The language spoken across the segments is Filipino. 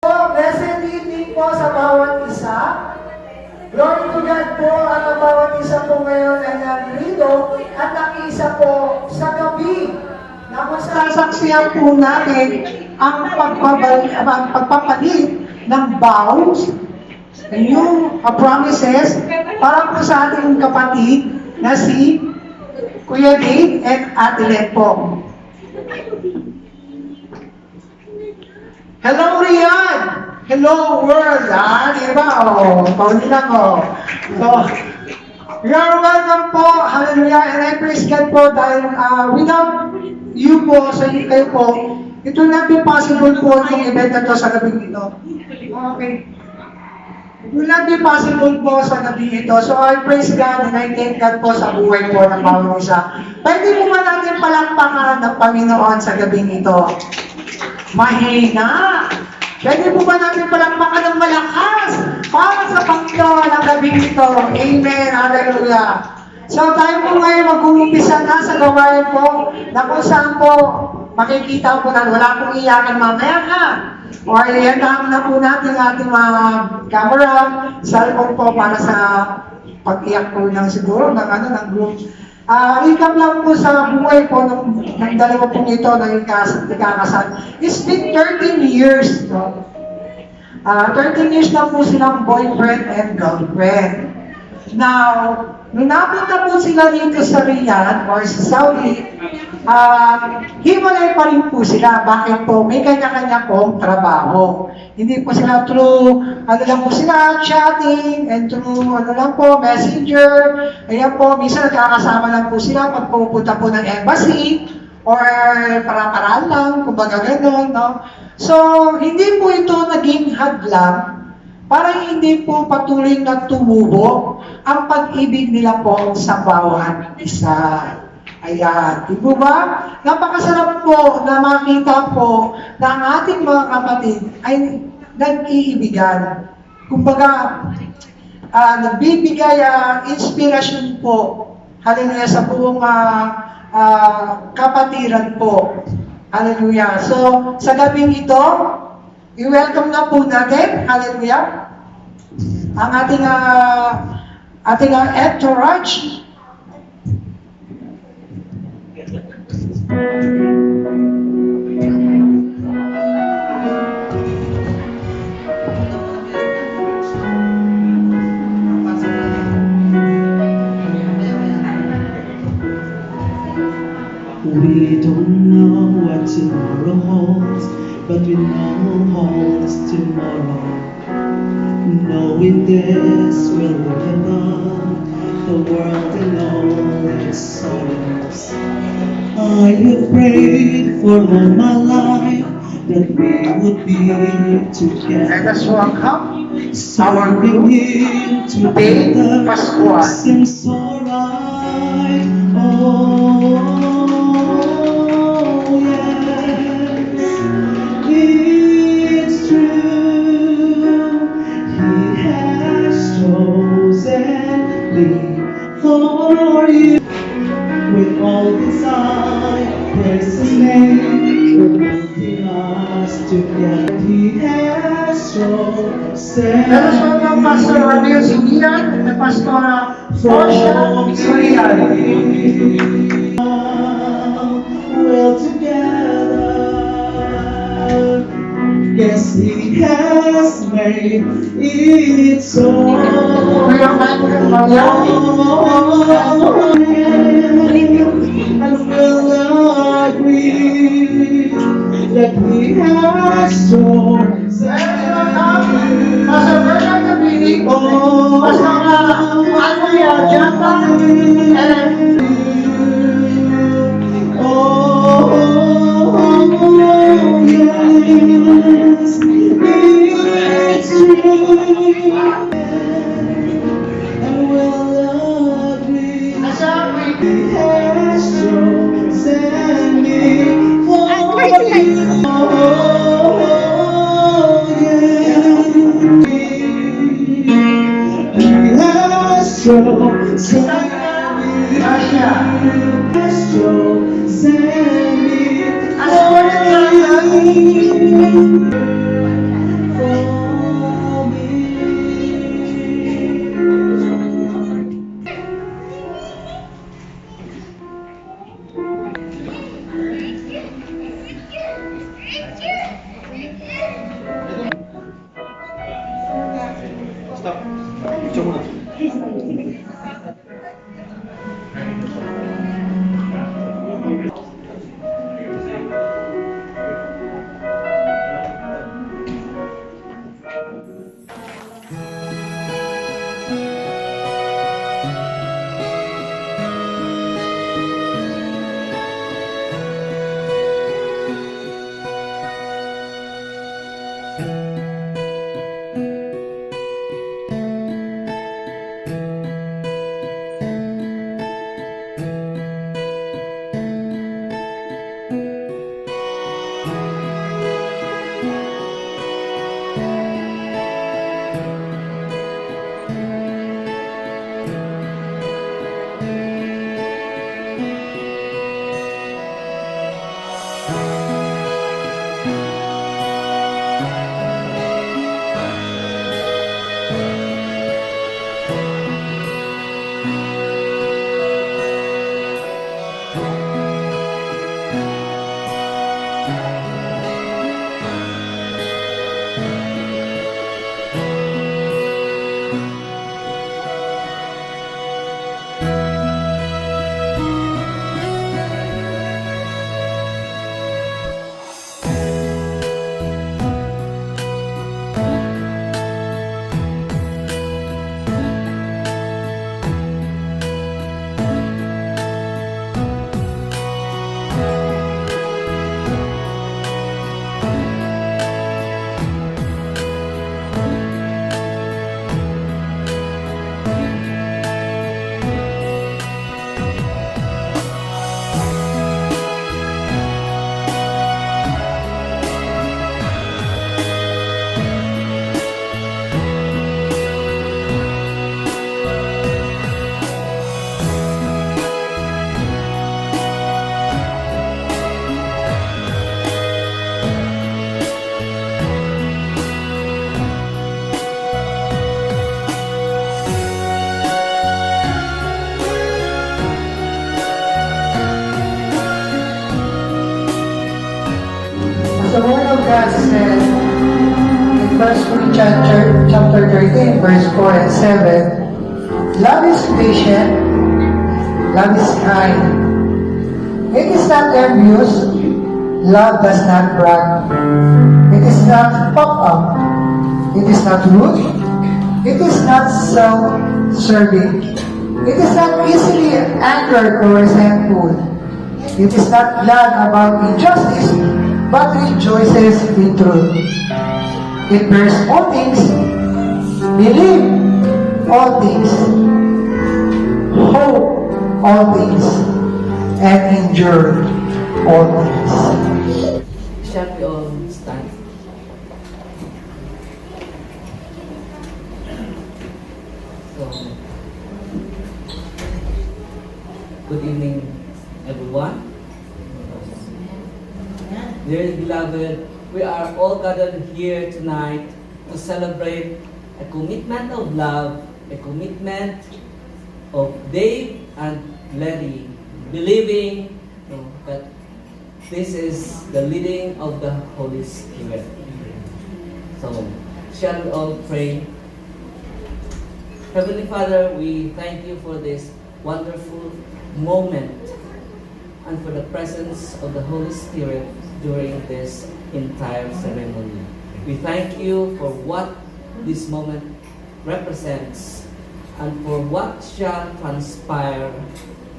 Blessed evening po sa bawat isa. Glory to God po at ang bawat isa po ngayon ay nandito at nakiisa po sa gabi na kung sasaksiyan po natin ang pagpapalit ng vows, new promises para po sa ating kapatid na si Kuya Dave and Ate Let po. Hello, Rian! Hello, world! Diba? Pauli lang, So, you're welcome po. Hallelujah. And I praise God po dahil without you po, sa kayo po, it will not be possible po itong event na to sa gabing ito. Okay. It will not be possible po sa gabi ito. So, I praise God and I thank God po sa buhay po ng bawat isa. Pwede po ba natin palakpakan ng Panginoon sa gabing ito? Mahina. Pwede po ba natin palakpakan ng malakas para sa Panginoon ang gabing ito? Amen. Hallelujah. So tayo po ngayon mag-uumpisa na sa gawain po na kung saan po makikita po na wala pong iyakan mamaya ka. Or iyan na po natin ating mga camera, cellphone po para sa pag-iyak po ng siguro ng group. Recap lang po sa buhay po ng dalawa pong ito na ikakasal. It's been 13 years. No? 13 years na po silang boyfriend and girlfriend. Now, nung napunta po sila dito sa Riyadh or sa Saudi, hiwalay pa rin po sila. Bakit po? May kanya-kanya pong trabaho. Hindi po sila through, ano lang po sila, chatting, and through, ano lang po, messenger. Ayan po, minsan nagkakasama lang po sila pag pupunta po ng embassy, or para-paraan lang, kumbaga gano'n, no? So, hindi po ito naging hadlang para hindi po patuloy na tumubo ang pag-ibig nila po sa bawat isa. Ayan. Di po ba? Napakasarap po na makita po na ang ating mga kapatid ay nag-iibigan. Kumbaga, nagbibigay inspirasyon po. Hallelujah sa buong kapatiran po. Hallelujah. So, sa gabing ito, i-welcome na po natin, hallelujah, ang ating entourage. We don't know what tomorrow holds, but we know holds tomorrow. Knowing this, we'll live above the world and all its sorrows. I have prayed for all my life that we would be together. Let us welcome our Serving group, Him Dave together, Pascual. seems so right. Oh, yes, it's true. He has chosen me for you. With all desire, praise His name, lifting us together. He has chosen Let us welcome Pastor Ramiro Sinian and the Pastor Portia Surian. Well together, yes, He has made it so. Kuya Michael Mariano. And will agree that He has chosen. Pastor Bernard Gabini, Pastor Andrea Japa, and Yes, it's true. And will agree. He has chosen me for you. Oh, yeah. He has chosen me. Has chosen me for you. For me. chapter 13, verse 4 and 7, love is patient, love is kind. It is not envious, love does not brag. It is not puffed up, it is not rude, it is not self-serving. It is not easily angered or resentful. It is not glad about injustice, but rejoices in truth. It bears all things, believe all things, hope all things, and endure all things. Shall we all stand? So, good evening, everyone. Dear beloved, we are all gathered here tonight to celebrate a commitment of love, a commitment of Dave and Larry, believing that this is the leading of the Holy Spirit. So, shall we all pray? Heavenly Father, we thank you for this wonderful moment and for the presence of the Holy Spirit during this entire ceremony. We thank you for what this moment represents and for what shall transpire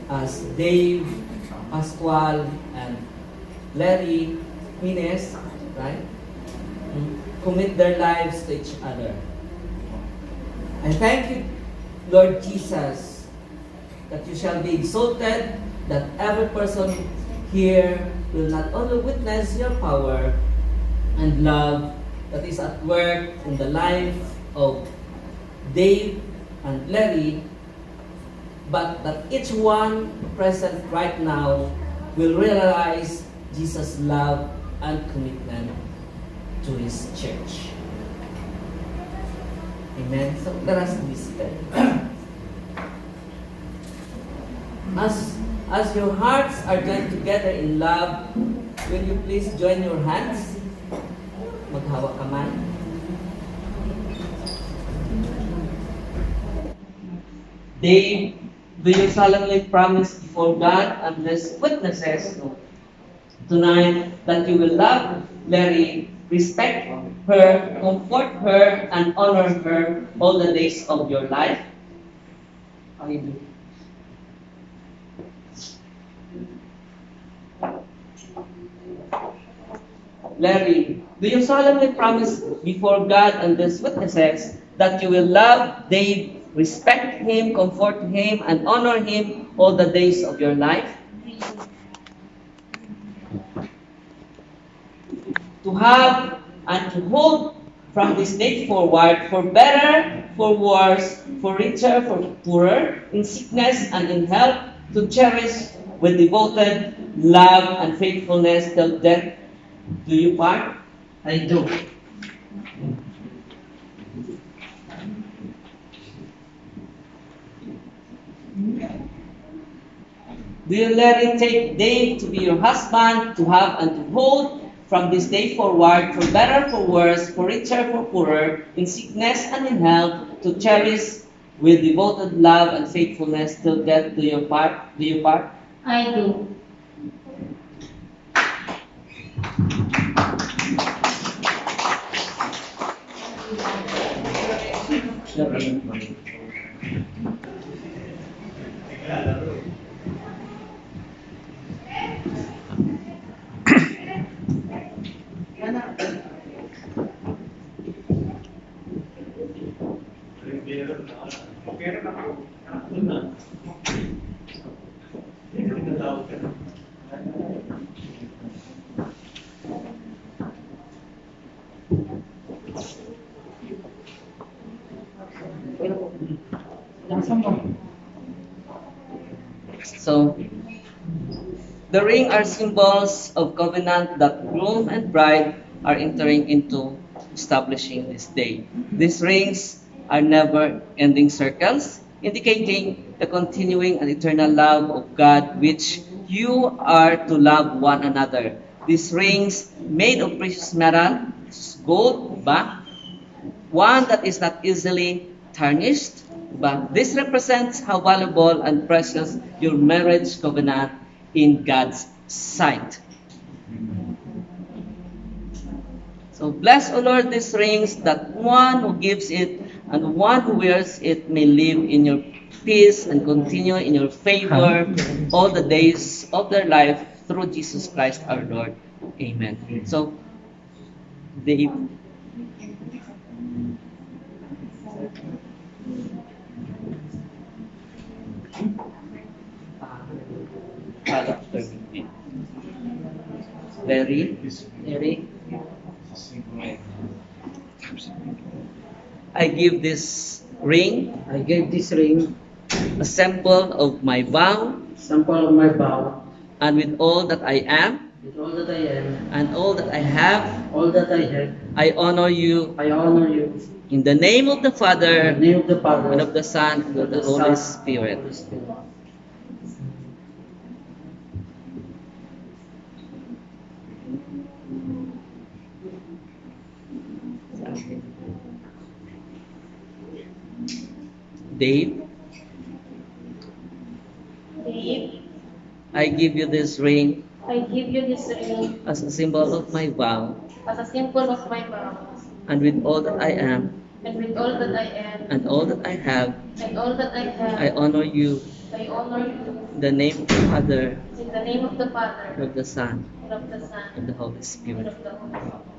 as Dave, Pascual, and Larry Hines, right, commit their lives to each other. I thank you, Lord Jesus, that you shall be exalted, that every person here will not only witness your power and love that is at work in the life of Dave and Larry, but that each one present right now will realize Jesus' love and commitment to His church. Amen. So let us be still. As your hearts are joined together in love, will you please join your hands? Maghawak kamay. Dave, do you solemnly promise before God and these witnesses tonight that you will love Larry, respect her, comfort her, and honor her all the days of your life? I do. Larry, do you solemnly promise before God and these witnesses that you will love Dave, respect him, comfort him, and honor him all the days of your life? To have and to hold from this day forward, for better, for worse, for richer, for poorer, in sickness and in health, to cherish with devoted love and faithfulness till death do you part? I do. Do you let it take Dave to be your husband, to have and to hold from this day forward, for better, for worse, for richer, for poorer, in sickness and in health, to cherish with devoted love and faithfulness till death do you part? Do you part? I do. So, the ring are symbols of covenant that groom and bride are entering into establishing this day. These rings are never-ending circles, indicating the continuing and eternal love of God which you are to love one another. These rings, made of precious metal, gold, ba? one that is not easily tarnished. But this represents how valuable and precious your marriage covenant in God's sight. So bless, O Lord, these rings, that one who gives it and one who wears it may live in your peace and continue in your favor all the days of their life through Jesus Christ our Lord. Amen. So, Dave. Larry, I give this ring I gave this ring, a symbol of my vow, sample of my vow, and with all that I am with all that I am, and all that I have, all that I have, I honor you I honor you. in the name of the In Father, the name of the Father, and of the Son, and of the Holy Spirit. Holy Spirit. Dave, Dave, I give you this ring I give you this ring as a symbol of my vow, as a symbol of my vows, and with all that I am and with all that I am, and all that I have, and all that I have, I honor you I honor you in the name of the Father, in the name of the and Father, of the Son, and of the Son, and the Holy and Spirit. of the Holy Spirit.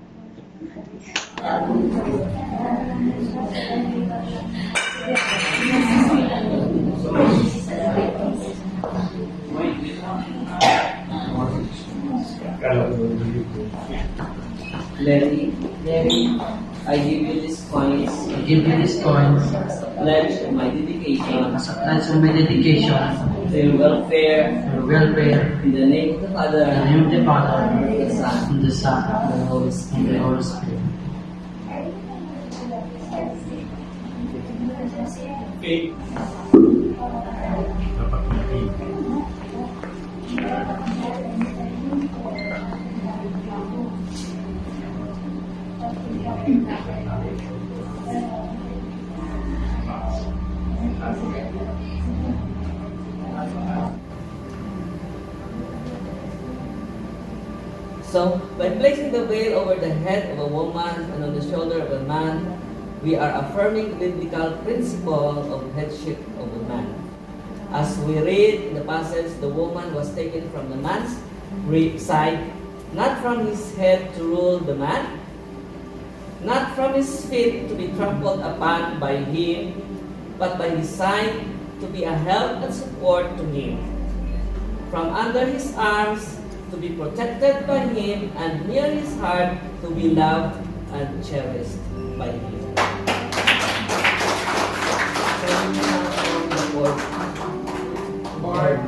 Larry, I give you these coins, I give you these coins pledge of my dedication as a pledge of my dedication to your welfare for the welfare in the name of the Father, in the name of the Father, and of the Son, and the Son, and the Holy and Spirit. the Holy Spirit. So, by placing the veil over the head of a woman and on the shoulder of a man, we are affirming the biblical principle of headship of a man. As we read in the passage, the woman was taken from the man's side, not from his head to rule the man, not from his feet to be trampled upon by him, but by his side to be a help and support to him. From under his arms to be protected by him, and near his heart to be loved and cherished by him. So, we have the fourth part.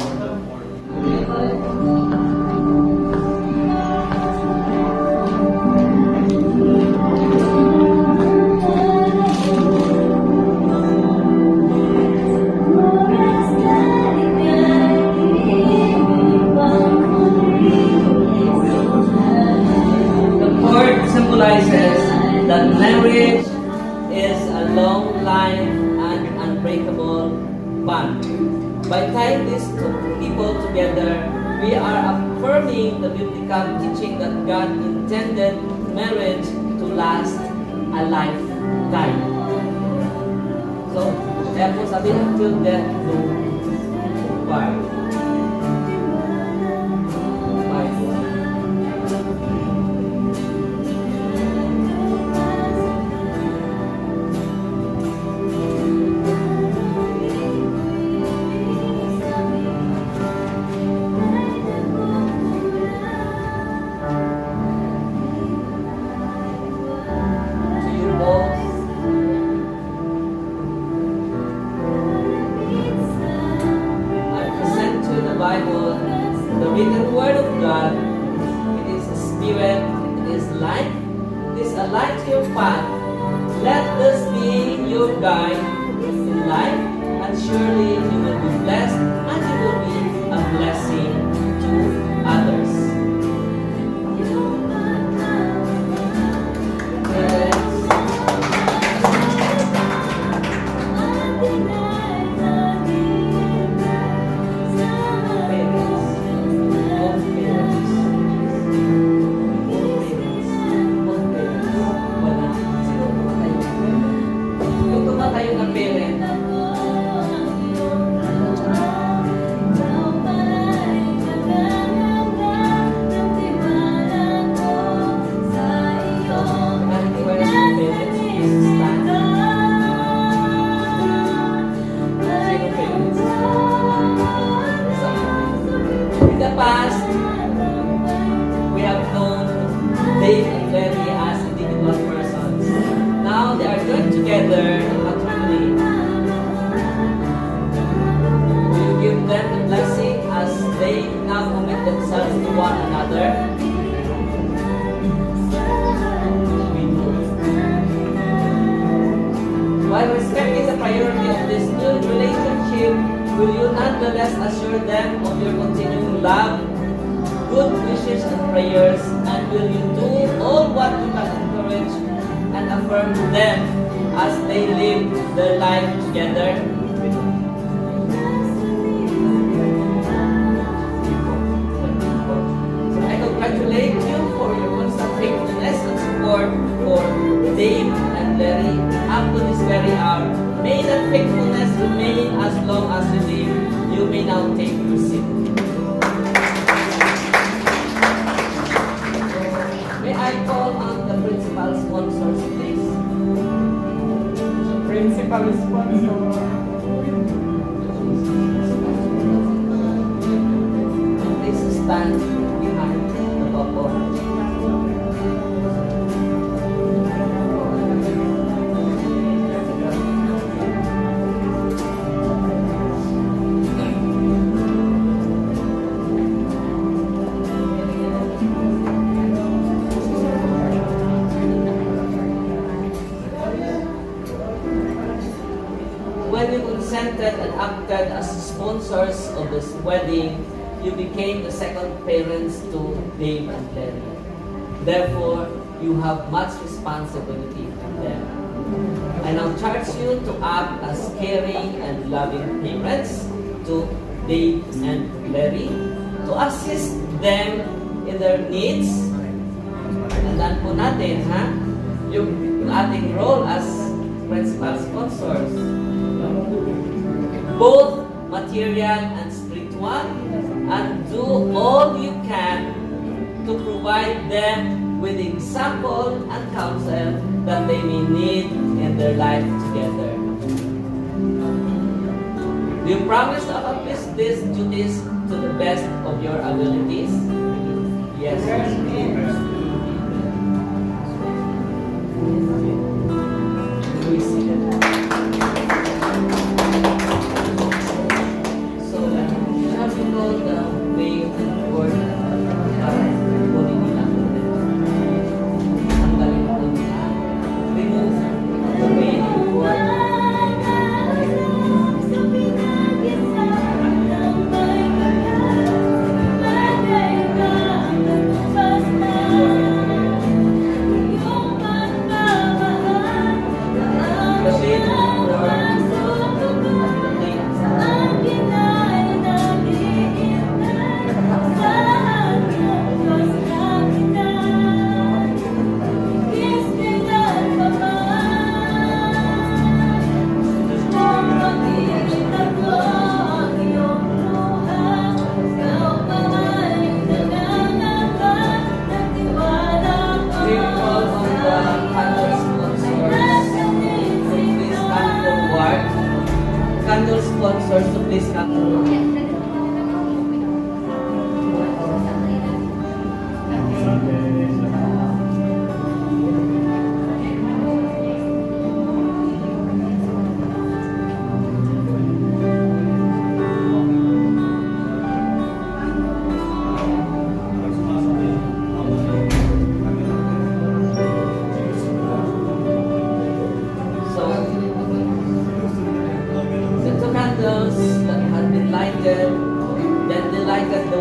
The cord symbolizes that marriage is a long life and unbreakable bond. By tying these two people together, we are affirming the biblical teaching that God intended marriage to last a lifetime. So, kaya po sabi until death do part. To you both, I present to Rest assure them of your continuing love, good wishes and prayers, and will you do all what you can encourage and affirm them as they live their life together? So I congratulate you for your constant faithfulness and support for Dave and Larry up to this very hour. May that faithfulness remain as long as you live. You may now take your seat. May I call on the principal sponsors, please? Principal sponsor. Please stand behind the couple. When you consented and acted as sponsors of this wedding, you became the second parents to Dave and Larry. Therefore, you have much responsibility to them. I now charge you to act as caring and loving parents to Dave and Larry, to assist them in their needs. Tandaan po natin, ha? Yung ating role as principal sponsors. Both material and spiritual, and do all you can to provide them with example and counsel that they may need in their life together. Do you promise to accomplish these duties to the best of your abilities? Yes. Please sit down. So, shall we go the way and word para kunin nila? Tanggalin ko nila. Remove the way and word. Proceed candle sponsors to please come forward. So, the two candles that had been lighted, then they lighted the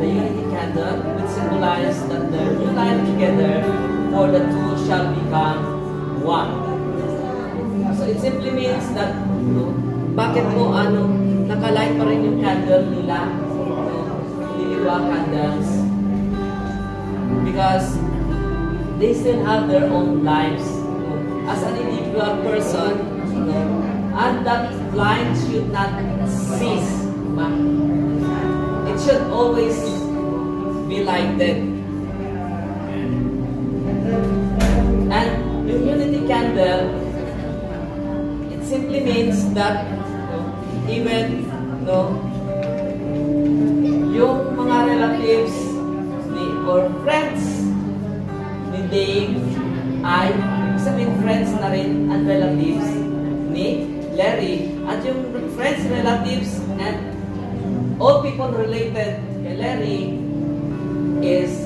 unity candle, which symbolized that the new life together, for the two shall become one. So it simply means that, bakit po nakalight pa rin yung candle nila, individual candles, because they still have their own lives as an individual person, and that light should not cease. It should always be lighted. And the unity candle, it simply means that even yung mga relatives or friends ni Dave ay sabihin friends na rin and relatives ni Larry, at yung friends, relatives, and all people related kay Larry is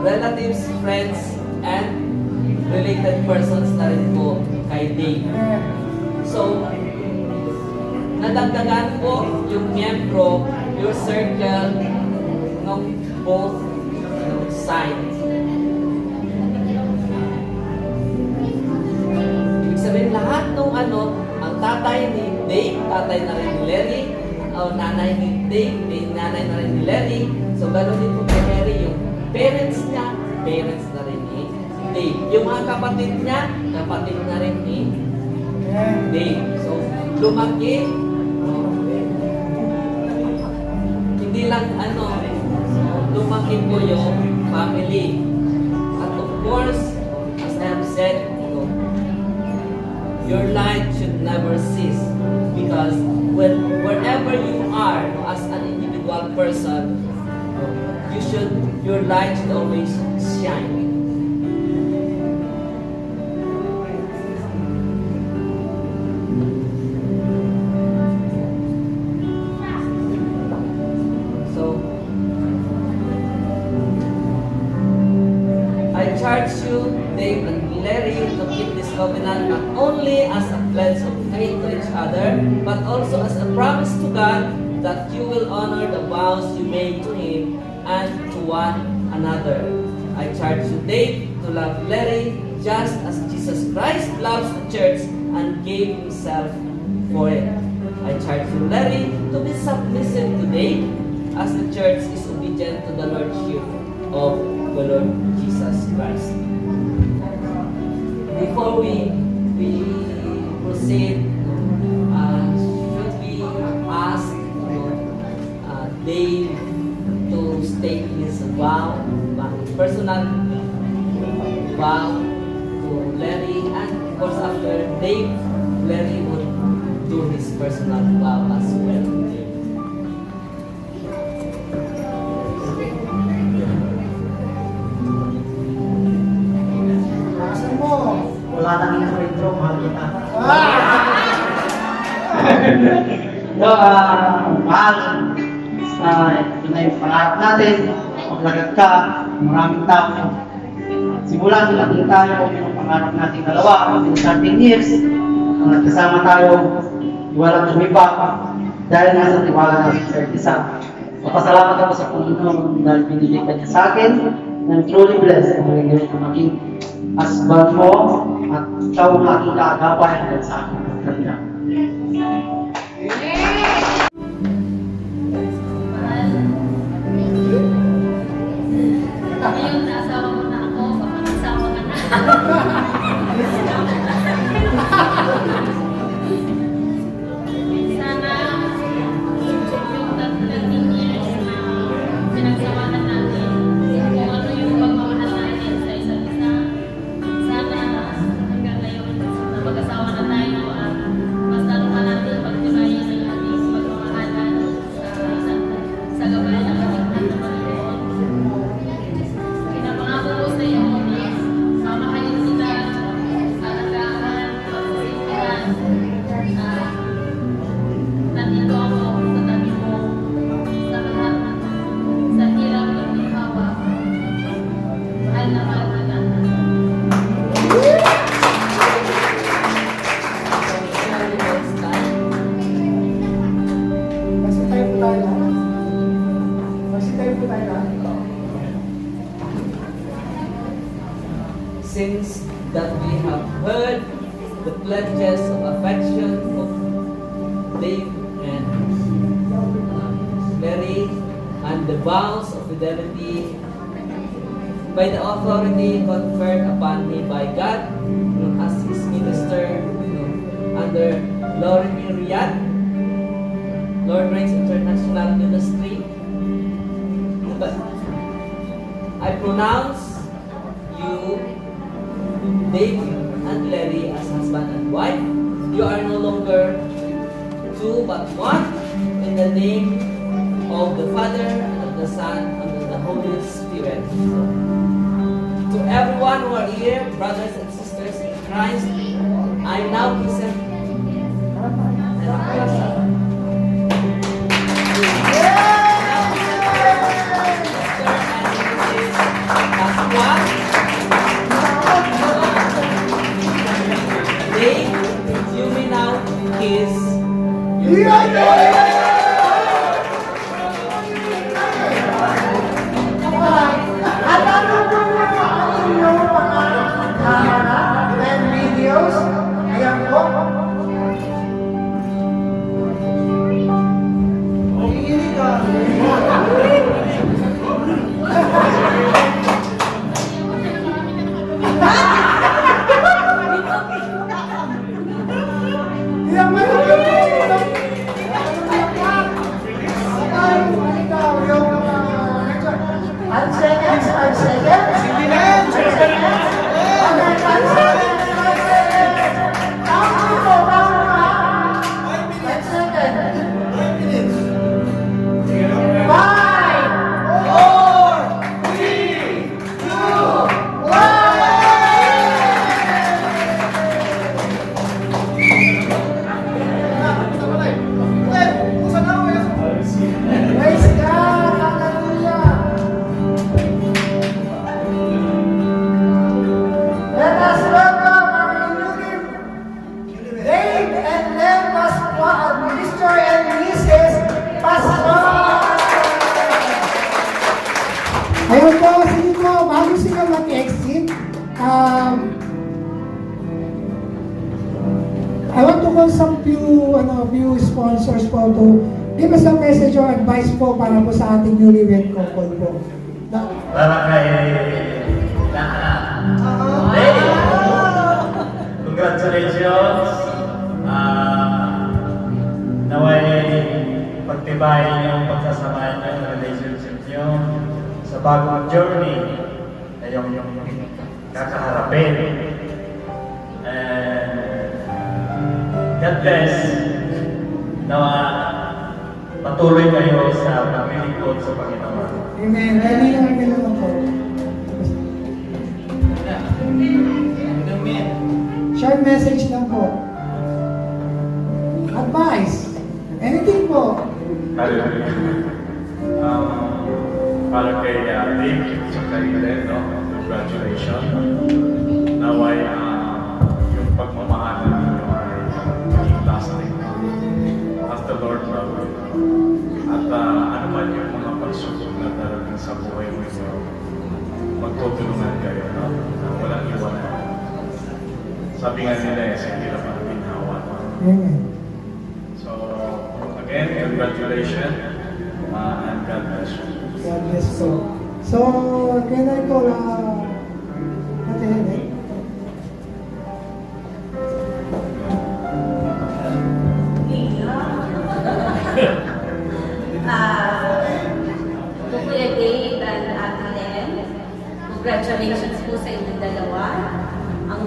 relatives, friends, and related persons na rin po kay Dave. So, nadagdagan po yung miyembro, your circle, ng both sides. Ibig sabihin, lahat ng ang tatay ni Dave, tatay na rin ni Larry, o nanay ni Dave, nanay na rin ni Larry. So, gano'n din po kay Larry, yung parents niya, parents na rin ni Dave. Yung mga kapatid niya, kapatid na rin ni Dave. So, lumaki, hindi lang lumaki po yung family. At of course, as I have said, your light should never cease, because wherever you are as an individual person, your light should always shine. So I charge you, Dave and Larry, to keep this covenant not only as a pledge of faith to each other, but also as a promise to God that you will honor the vows you made to Him and to one another. I charge you, Dave, to love Larry just as Jesus Christ loves the church and gave Himself for it. I charge you, Larry, to be submissive to Dave as the church is obedient to the Lordship of the Lord Jesus Christ. Before we proceed, should we ask Dave to state his vow, personal vow to Larry, and of course after Dave, Larry would do his personal vow as well. Asan mo? Wala nang intro, mahal kita. Mahal, ito na yung pangarap natin. Maglagad ka, maraming tao. Simulan natin tayo yung pangarap natin dalawa. Within 13 years, nagkasama tayo, walang tumiba. Dahil nasa tiwala natin sa isa. Papasalamat ako sa Panginoon dahil binigay ka niya sa akin. I'm truly blessed na maging husband mo at ikaw ang aking kaagapay hanggang sa aking pagkanda. Ngayon, naasawa mo na ako, kapag-asawa ka na. Sana, yung 13 years na pinagsamahan natin, kung ano yung pagmamahal natin sa isa't isa, sana hanggang ngayon, na mag-asawa na tayo at mas lalo pa natin pagtibayin ang ating pagmamahalan sa gabay ng ating Panginoon. Pinapangako ko sa iyo na mamahalin kita, alagaan, pagsisikyan, nandito ako sa tabi mo, sa lahat, sa hirap ng ginhawa. Mahal na mahal kita. Magsitayo po tayo lahat. Magsitayo po tayo lahat. Since that we have heard the pledges of affection of Dave and Larry and the vows of fidelity by the authority conferred upon me by God as His minister under Lord Riyadh, Lord Reigns International Ministry. But I pronounce you, Dave and Larry, as husband and wife. You are no longer two but one, in the name of the Father and of the Son and of the Holy Spirit. To everyone who are here, brothers and sisters in Christ, I now present Dave, you may now kiss At ano po ang inyong mga camera and videos? Ayan po. Iinig ka. Ilang malaki po. Five seconds, 5 seconds. Five seconds. Okay, 5 seconds, 5 seconds. Tama po, tama ka. 5 seconds. 5, 4, 3, 2, 1. Praise God. Hallelujah. Let us welcome our newly Dave and Len Pascual, Mr. and Mrs. Pascual. Ayun po, sige po, bago sila mag-exit, I want to call some few sponsors po to give us a message or advice po para po sa ating newlywed couple po. Para kay Hey! Congratulations! Naway pagtibayin yung pagsasamahan ng relationship nyo sa bagong journey na yung kakaharapin. And God bless. Nawa patuloy kayo sa paglilingkod sa Panginoon. Amen. Dahil lang ganun po. Short message lang po. Advice. Anything po. Hallelujah. Para kay Dave sa Karilen, no? Congratulations. Naway yung pagmamahal ninyo ay maging lasting as the Lord love you. At ano man yung mga pagsubok na darating sa buhay mo ninyo, magtutulungan kayo, no? Walang iwanan. Sabi nga nila, sa hirap ang ginhawa. Amen. So, again, congratulations and God bless you. God bless po. So, can I call Ate Helen? To Kuya Dave and Ate Len, congratulations po sa inyong dalawa. Ang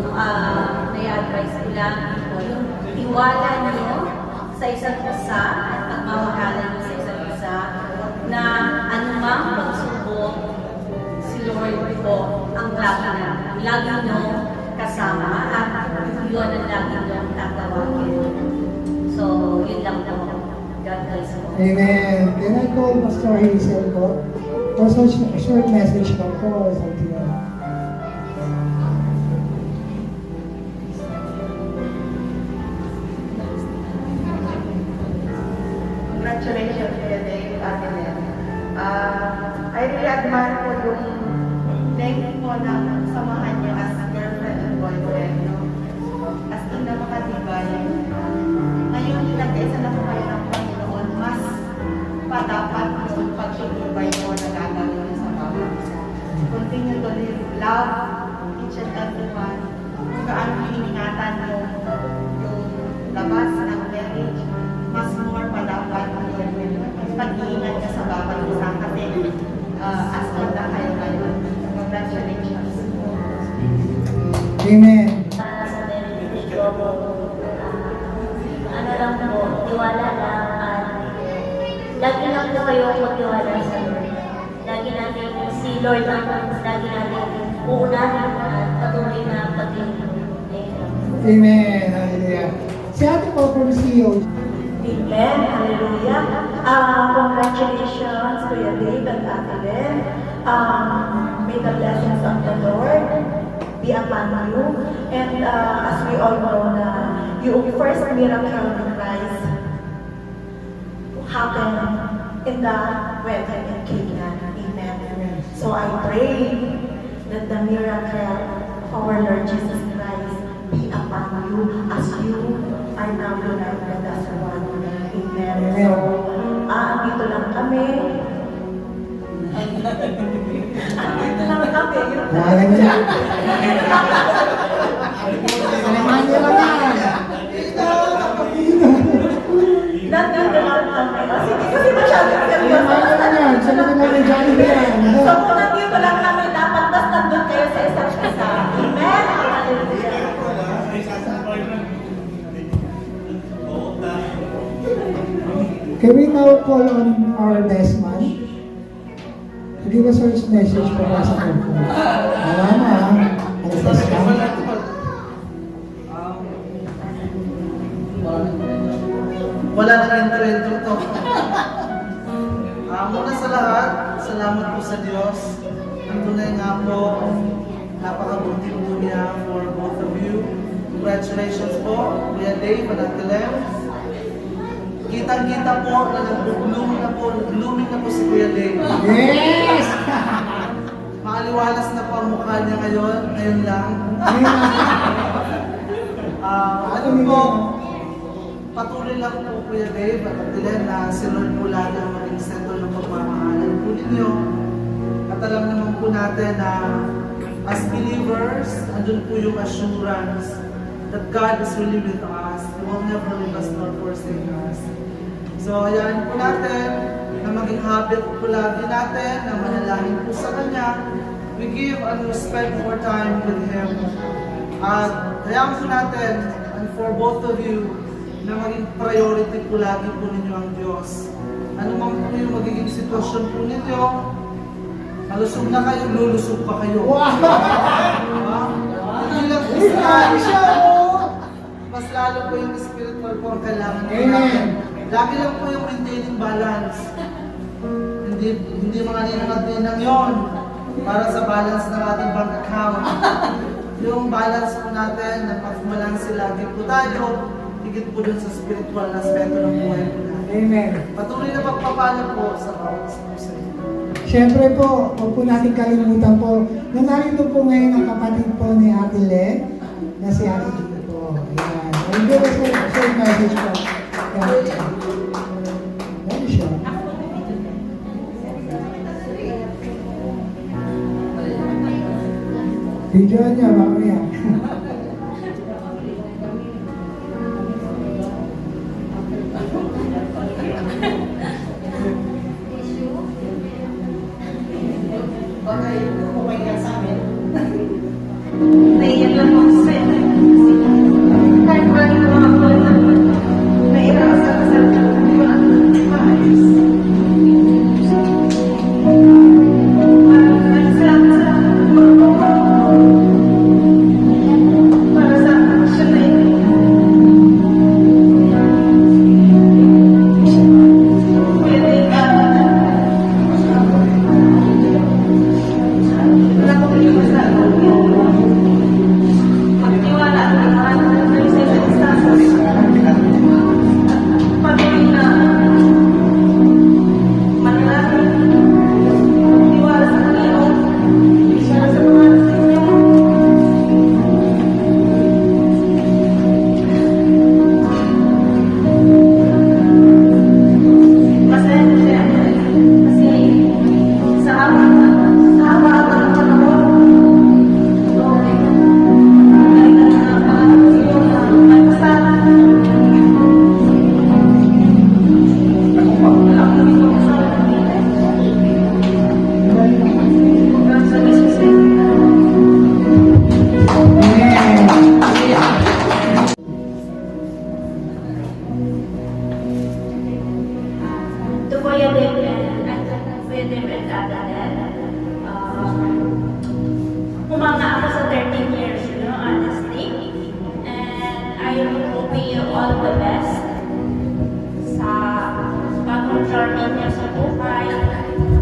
nai-advise ko lang po, yung tiwala niyo sa isa't isa at pagmamahalan niyo sa isa't isa na anumang pagsubok, si Lord po ang lagi niyo kasama at yun ang lagi niyo tatawagin. So, yun lang po. God bless po. Amen. Can I call Pastor Hazel po? Also, short message po po. Something like that. Congratulations, Kuya Dave, Ate Len. I really admire po yung length po ng samahan niyo as girlfriend and boyfriend. No? As in na makatibay. Ngayon, nagkaisa na po kayo ng Panginoon, mas padapat yung pagtitibay mo na gagawin niyo sa bawat isa. Continue to live love, each and every one. Kung gaano iningatan yung labas ng marriage, mas more padapat yung pag-iingat ka sa bawat isa kasi as one na kayo ngayon. Congratulations. Amen. Sa marriage ko, ano lang po, tiwala lang at lagi lang po kayo magtiwala sa Lord. Lagi natin si Lord ang lagi natin uunahin at patuloy na paglingkod. Amen. Hallelujah. Si Ate po from CEO. Amen. Hallelujah. Congratulations, Kuya Dave and Ate Len. May the blessings of the Lord be upon you. And as we all know na yung first miracle in Christ happen in the wedding in Canaan. Amen. So I pray that the miracle of our Lord Jesus Christ be upon you as you are now united as one. Amen. So, dito lang kami. Dito lang kami. Wala na. Samahan niyo lang yan. Nandito lang kami. Sige, kasi masyadong seryoso. Samahan niyo lang yan. Samahan niyo lang yung Jollibee yan. So kung nandito lang kami, dapat mas nandun kayo sa isa't isa. Amen? Hallelujah. Can we now call on our best man to give us first message para sa tempo? Wala na. Alas na siya. Wala nang intro to. Muna sa lahat, salamat po sa Diyos. Ang tunay nga po, napakabuti po niya for both of you. Congratulations po, Kuya Dave and Ate Lem. Kitang-kita po na nag-blooming na po si Kuya Dave. Yes! Maaliwalas na po ang mukha niya ngayon lang. Ano po, patuloy lang po Kuya Dave at Ate Len na si Lord po lagi ang maging sentro ng pagmamahalan po ninyo. At alam naman po natin na as believers, andun po yung assurance that God is really with us. He will never leave us nor forsake us. So, ayan po natin na maging habit po lagi natin na manalangin po sa Kanya. We give and we spend more time with Him. At hayaan po natin, and for both of you, na maging priority po lagi po ninyo ang Diyos. Ano man po yung magiging sitwasyon po ninyo, malusog na kayo, lulusog pa kayo. Hindi lang po sa mas lalo po yung spiritual po ang kailangan po natin. Lagi lang po yung maintaining balance. Hindi mga ninang yon para sa balance ng ating bank account. Yung balance po natin, na pag-balance lagi po tayo, higit po dun sa spiritual na aspeto ng buhay po natin. Amen. Patuloy na pagpapala po sa bawat sa inyo. Siyempre po, huwag po natin kalimutan po na narito po ngayon ang kapatid po ni Ate Len na si Ate Gina po. Ayan. And give us a short message po. Ayan. Ayan siya. Video niya, mamaya. Naiyan lang ako sa kahit wala yung mga kulang nairasa ka sa hindi ko lang maayos. Maraming salamat sa para sa action na ito. Pwede ka wala ko yung masalamat. Magtiwala at maraming kayo sa isa't isa. Patuloy na manalangin, magtiwala sa Panginoon, para sa mga sa inyo. Masaya ko siya kasi sa haba-haba ng panahon, to Kuya David and Ate Umanga ako sa 13 years, honestly. And I hope you all the best sa bagong journey niya sa buhay.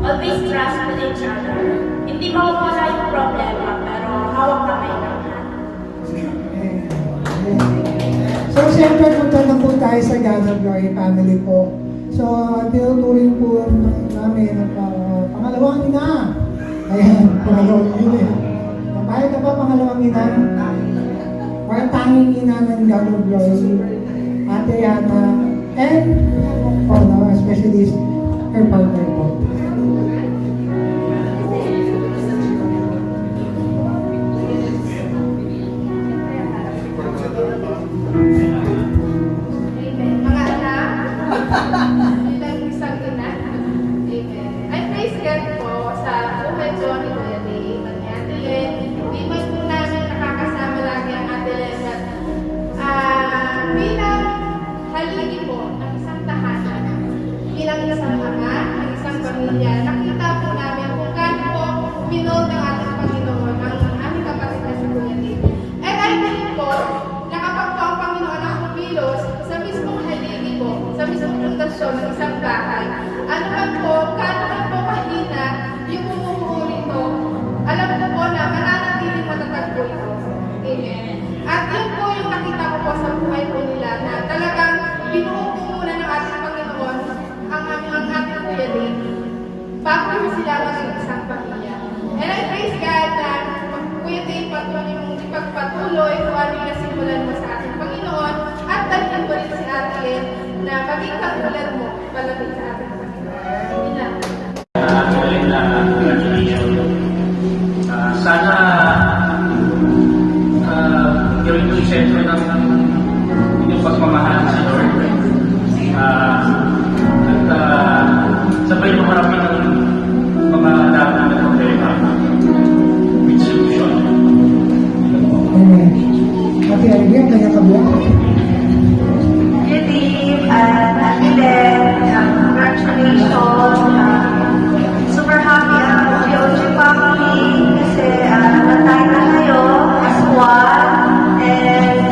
Always trust with each other. Hindi mawawala yung problema, pero hawak kamay naman. So, siyempre, punta na po tayo sa God of Glory family po. So, tinuturing po namin ang pangalawang ina. Ayan, pangalawang ina. Papayag ka ba pangalawang ina? Parang tanging ina ng God of Glory. Ate Yana. And, especially her partner po. Mga anak, bilang isang ina. Amen. I praise God po sa buhay ko ni Kuya Dave at ni Ate Len. Di man po namin nakakasama lagi ang Ate Len at bilang haligi po ng isang tahanan, bilang isang ama, ng isang pamilya, nakita po namin kung gaano po binold ng ating Panginoon ang aming kapatid na si Kuya Dave. And I believe po, na kapag po ang Panginoon ang kumilos sa mismong haligi po, sa mismong pundasyon ng isang bahay, ano man po, gaano man po kahina yung bumubuo nito, alam ko po na mananatiling matatag po ito. Amen. At yun po yung nakita ko po sa buhay po nila na talagang binuo po muna ng ating Panginoon ang ating Kuya Dave bago po sila maging isang pamilya. And I praise God na Kuya Dave, patuloy mong ipagpatuloy kung ano yung nasimulan mo sa ating Panginoon at dalhin mo rin si Ate Len na maging katulad mo palapit sa ating Panginoon. Yun lang. Sana gawin ko yung sentro ng inyong pagmamahal sa Lord. Sabay mo harapin ng mga dapat na problema with solution. Amen. Ate Alvin, kanya ka ba? Kuya Dave at Ate Len, congratulations. Super happy ang POG family kasi natay na kayo as one. And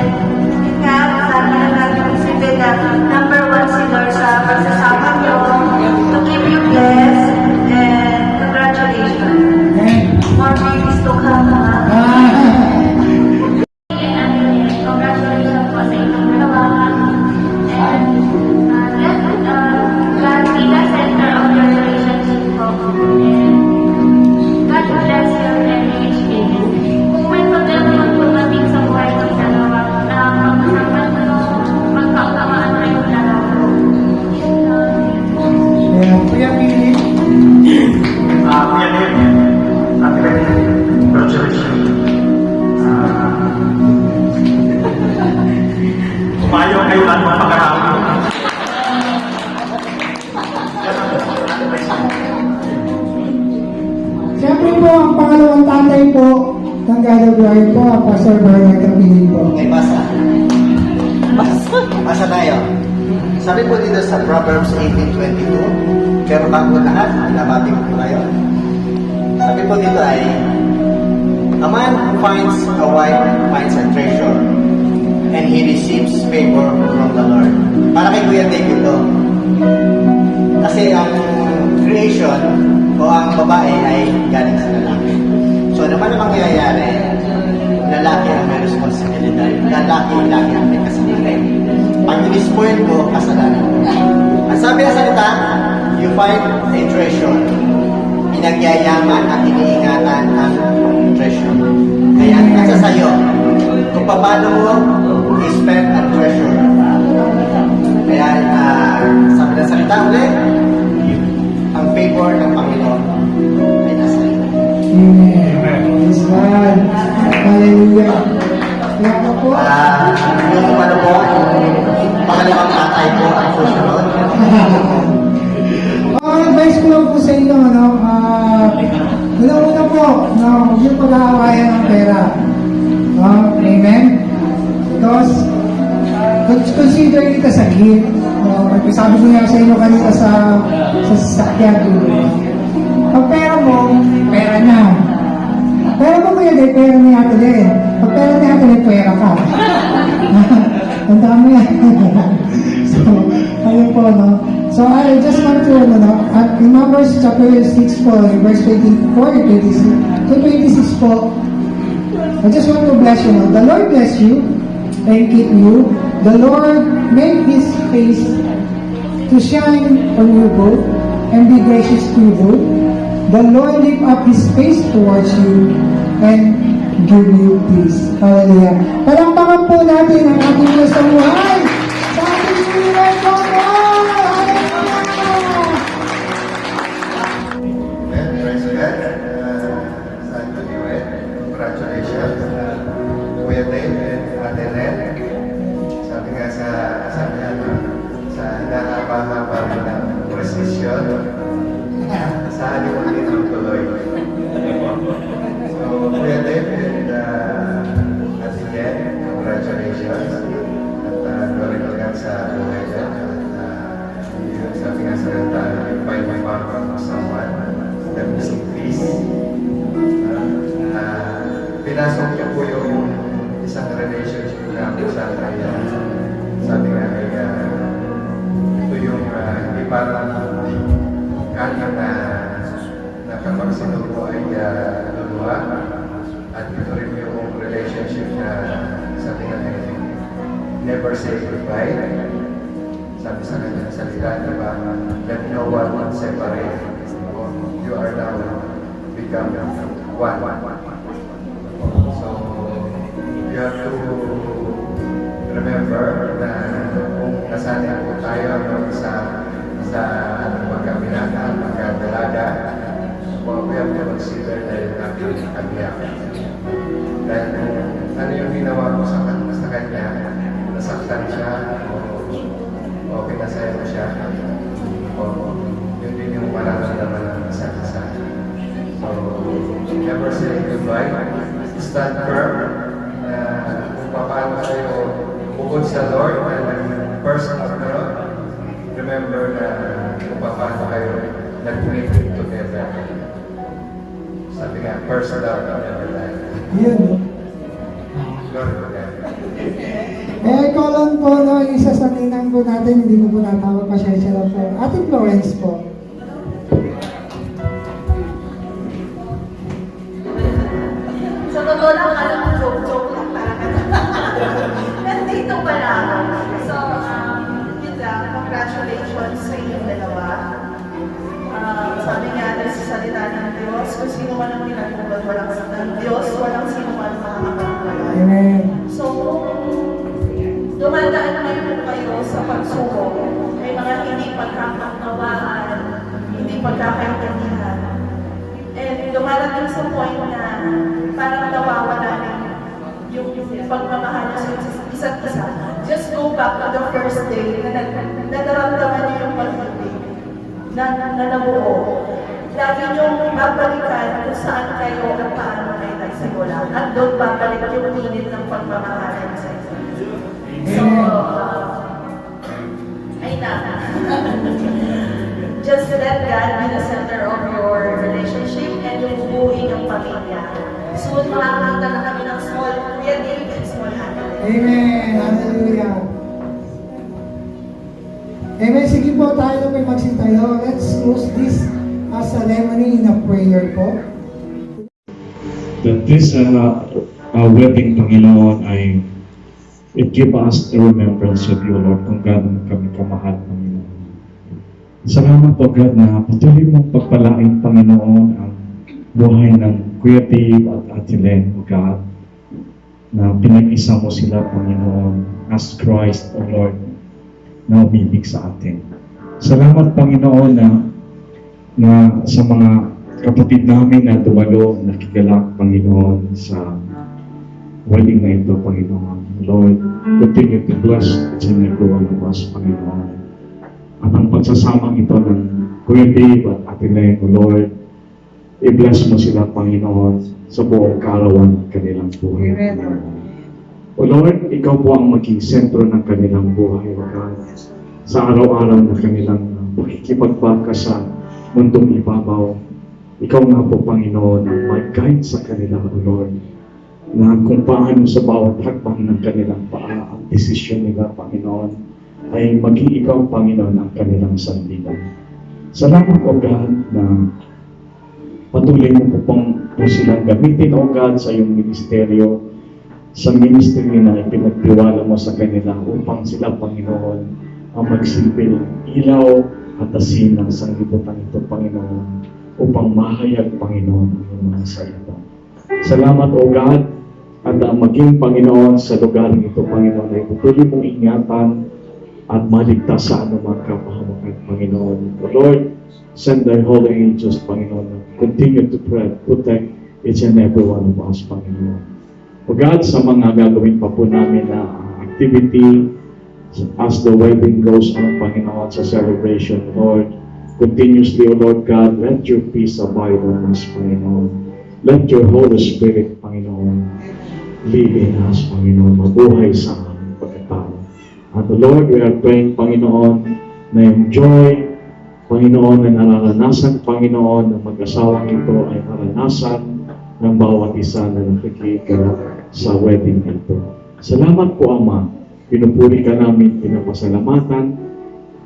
yun nga, sabi na natin isipin na number one si Lord sa pagsasama nyo to keep you blessed and congratulations. More babies to come. Congratulations po sa inyong dalawa. And God be the center of your relationship po. And God bless your marriage, baby. Kung may problema man po natin sa buhay ng dalawa, na pag-usapan mo, magkaunamaan kayong dalawa. Kuya Philip. Kuya Dave, Ate Len, congratulations. Umayaw kayo lahat mga pagkakawin. Siyempre po, ang pangalawang tatay po ng God of Glory po, ang Pastor Bernard Capili po. Okay, basa. Basa tayo. Sabi po dito sa Proverbs 18:22, pero bago lahat, nabati ko kayo. Sabi po dito ay, a man who finds a wife finds a treasure, and he receives favor from the Lord. Para kay Kuya David ito. Kasi ang creation o ang babae ay galing sa lalaki. So ano man ang mangyayari, lalaki ang may responsibilidad. Lalaki lagi ang may kasalanan. Pag in-spoil ko, kasalanan. Ang sabi ng salita, you find a treasure. Pinagyayaman at iniingatan ang treasure. Kaya nasa sayo, kung paano mo i-spend ang treasure. Kaya sabi ng salita ulit, ang favor ng Panginoon ay nasa iyo. Amen. Praise God. Hallelujah. Kaya po, Yung ano po, pangalawang tatay po ang susunod. advice ko lang po sa inyo, una po, huwag yung pag-aawayan ng pera. Amen? Because, consider kita sa gift. Sabi ko nga sa inyo kanina sa sasakyan. Pag pera mo, pera niya. Pera mo kuya, dahil pera niya ito din. Pag pera niya ito din, pera ka. Ang dami yan. So, ayun po, no? So, I just want to, in Numbers chapter 6 po, verse 24 and 26, to 26 po, I just want to bless you, no? The Lord bless you and keep you. The Lord make His face to shine on you both and be gracious to you both. The Lord lift up His face towards you and give you peace. Hallelujah. Palakpakan po natin ang ating Diyos sa buhay. Sa ating Panginoon po. Amen. Praise God. San Juliet, congratulations. Kuya Dave and Ate Ren. Sabi nga sa nakahaba rin ng precision. Saan yung ulit ng tuloy. So, Kuya Dave and Ate Ren, congratulations. At glory to God sa buhay niya. At sabi nga sa kanta, you find my power of someone that is in peace. Pinasok niyo po yung isang relationship na po sa kanya. Sabi nga ay ito yung hindi parang kanya na kapag sinubo ay luluwa. At ito rin yung relationship na sabi nga ay never say goodbye. Sabi sa kanya sa salita, diba? Let no one separate. You are now become one. So, you have to remember na kung nasanay po tayo sa pagkabinata, pagkadalaga, we have to consider na yung ating kabiyak. Dahil ano yung ginawa ko sa kanya, nasaktan siya, o pinasaya mo siya, o yun din yung mararamdaman ng isa't isa. So, never say goodbye. Stand firm na kung paano kayo bukod sa Lord and person of God, remember na kung paano kayo nag-meet together. Sabi nga, person of God never die. Yun. Lord to God. Ikaw lang po, no, isa sa ninang po natin, hindi ko po natawag, pasensya lang po. Ate Florence po. Sa totoo lang, alam ko, joke lang talaga. Nandito pala ako. So, yun lang, congratulations sa inyong dalawa. Sabi nga rin sa salita ng Diyos, kung sino man ang pinagpupad, walang ng Diyos, walang sino man makakapagpalay. Amen. So, dumadaan kayo po kayo sa pagsubok. May mga hindi pagkakatawaan, hindi pagkakaintindihan. And dumarating sa point na parang nawawala na yung pagmamahal sa isa't isa. Just go back to the first day na nadaramdaman niyo yung pag-ibig na nabuo. Lagi niyong babalikan kung saan kayo at paano kayo nagsimula. At doon babalik yung minute ng pagmamahalan sa isa. So, ay na. Just let God be the center of your relationship and yung buuin ng pamilya. Soon makakita na kami ng small Kuya Dave and small Hannah. Amen. Hallelujah. Amen. Sige po, tayo na po magsitayo. Let's close this ceremony in a prayer po. That this wedding, Panginoon, ay it give us the remembrance of you, Lord, kung gaano kami kamahal, Panginoon. Salamat po, God, na patuloy mong pagpalain, Panginoon, ang buhay ng Kuya Dave at Ate Len, God, na pinag-isa mo sila, Panginoon, as Christ, O Lord, na umibig sa atin. Salamat, Panginoon, na sa mga kapatid namin na dumalo, nakigalak, Panginoon, sa wedding na ito, Panginoon. Lord, continue to bless each and every one of us, Panginoon. At ang pagsasamang ito ng Kuya Dave at Ate Len, O Lord, i-bless mo sila, Panginoon, sa buong kaarawan ng kanilang buhay, Panginoon. O Lord, ikaw po ang maging sentro ng kanilang buhay, O God. Sa araw-araw na kanilang pakikipagbaka sa mundong ibabaw, ikaw nga po, Panginoon, ang mag-guide sa kanila, O Lord, na kung paano sa bawat hakbang ng kanilang paa, ang desisyon nila, Panginoon, ay maging ikaw, Panginoon, ang kanilang sandigan. Salamat, O God, na patuloy mo po silang gamitin, O God, sa iyong ministeryo, sa ministry na ipinagtiwala mo sa kanila upang sila, Panginoon, ang magsilbing ilaw at asin ng sanglibutan ito, Panginoon, upang mahayag, Panginoon, ang iyong mga salita. Salamat, O God, at ang maging Panginoon sa lugar ito, Panginoon, ay patuloy mong ingatan at maligtas sa anumang kapahamakan, Panginoon. O Lord, send thy holy angels, Panginoon, continue to protect each and every one of us, Panginoon. O God, sa mga gagawin pa po namin na activity as the wedding goes on, Panginoon, sa celebration, Lord, continuously, O Lord God, let your peace abide on us, Panginoon. Let your Holy Spirit, Panginoon, live in us, Panginoon, mabuhay sa aming pagkatao. At Lord, we are praying, Panginoon, na yung joy, Panginoon, na nararanasan, Panginoon, ng mag-asawang ito ay naranasan ng bawat isa na nakikita sa wedding ito. Salamat po, Ama. Pinupuri ka namin, pinapasalamatan.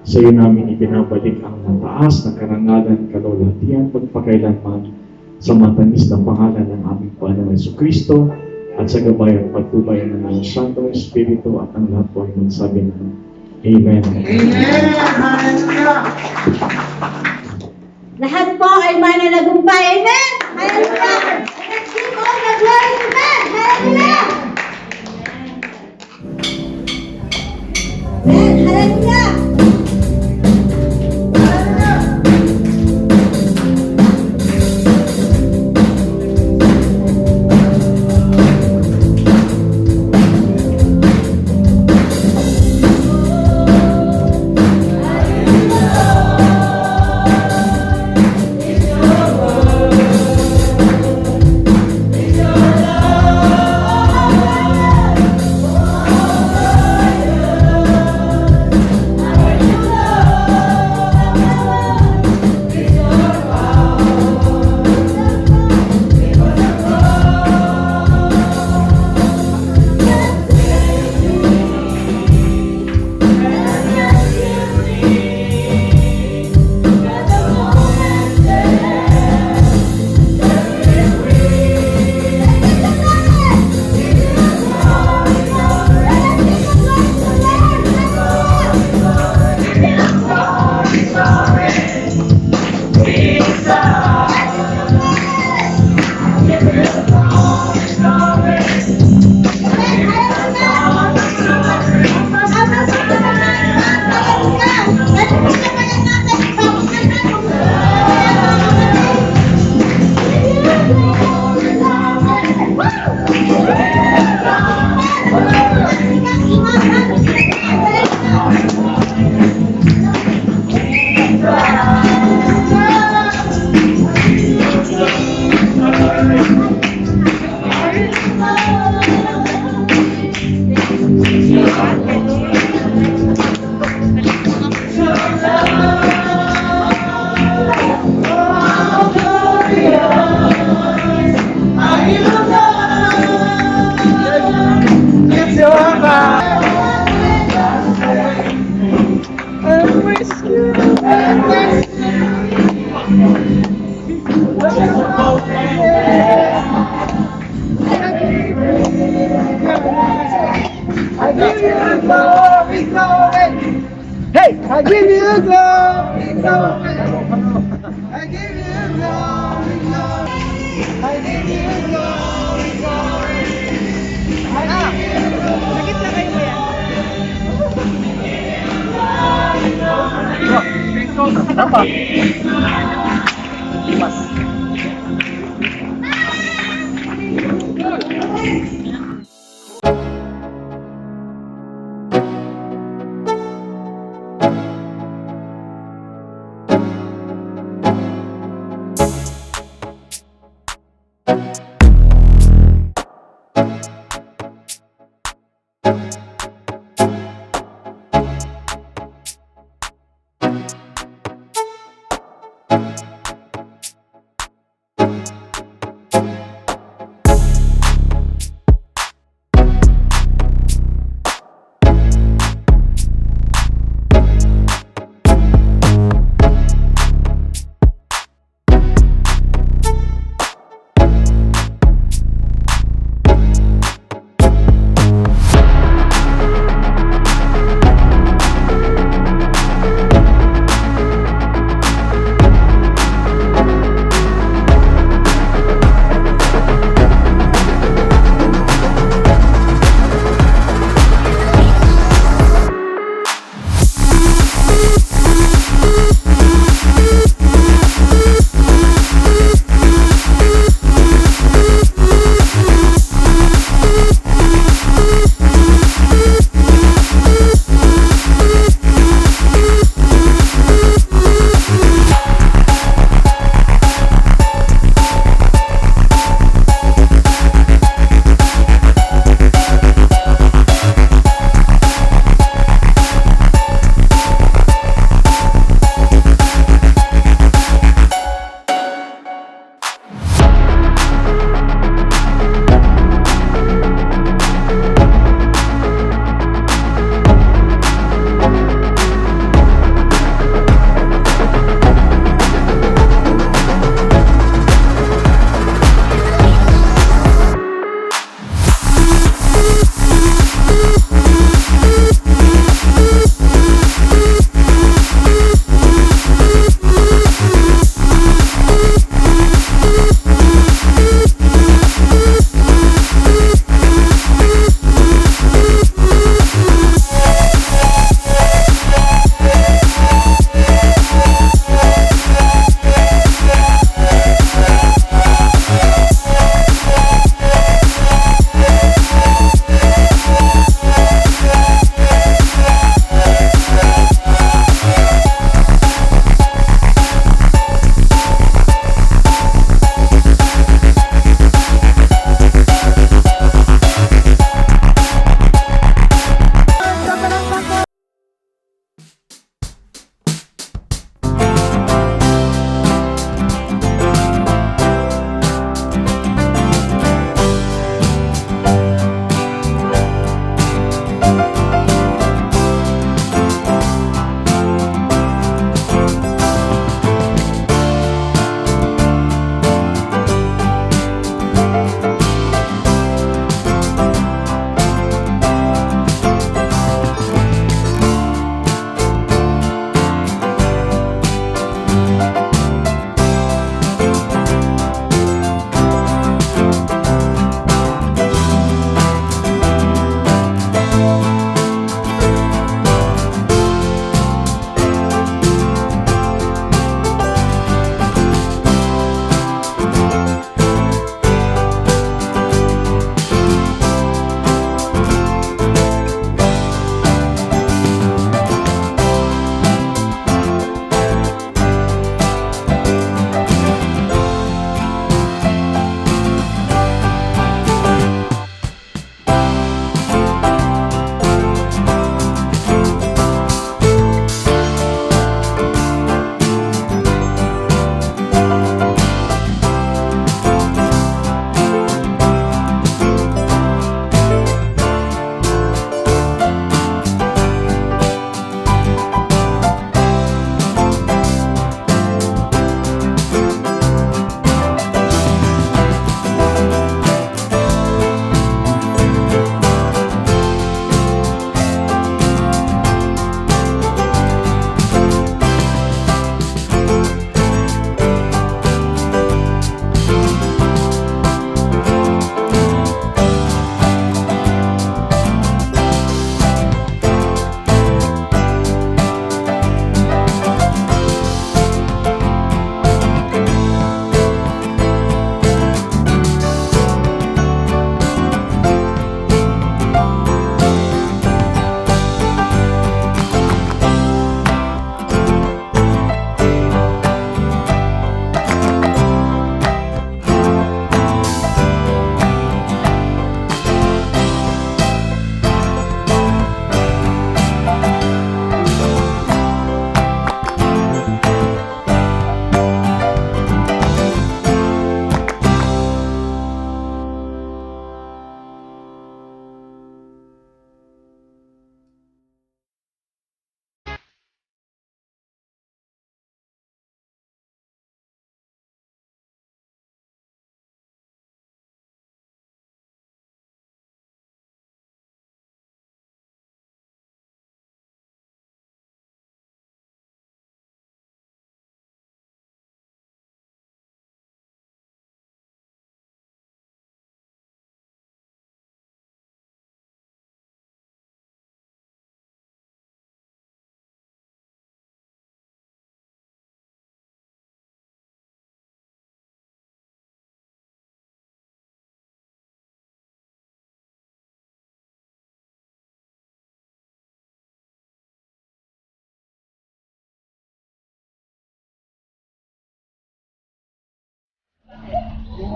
Sa iyo namin ibinabalik ang mataas na karangalan, kalulatian, pagpakailanman sa matamis na pangalan ng aming Panginoon Jesucristo at sa gabay at pagtubay ng ang Santong Espiritu at ang lahat po ay magsabi na Amen. Amen! Hallelujah! Lahat po ay mananagumpay. Amen! Hallelujah! Let's give all the glory to God. Hallelujah! Amen! Hallelujah!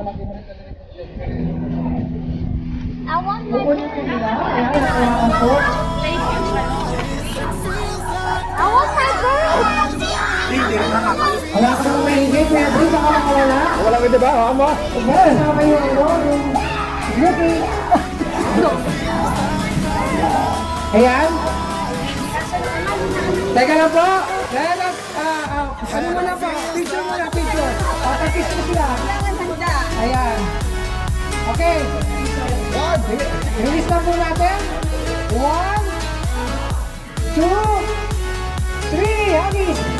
I want my Kukunin nila. Ayan, nakawakan po. I want my bird. Wala ka nang mahigit, Pedro, baka makawala. Wala ka diba? Haka mo? Okay, sama yung yung looking. Ayan. Teka lang po. Ano mo na po? Picture mo na, picture. Tapos mo sila. Ayan. Okay. Release na po natin. 1, 2, 3. Hagis.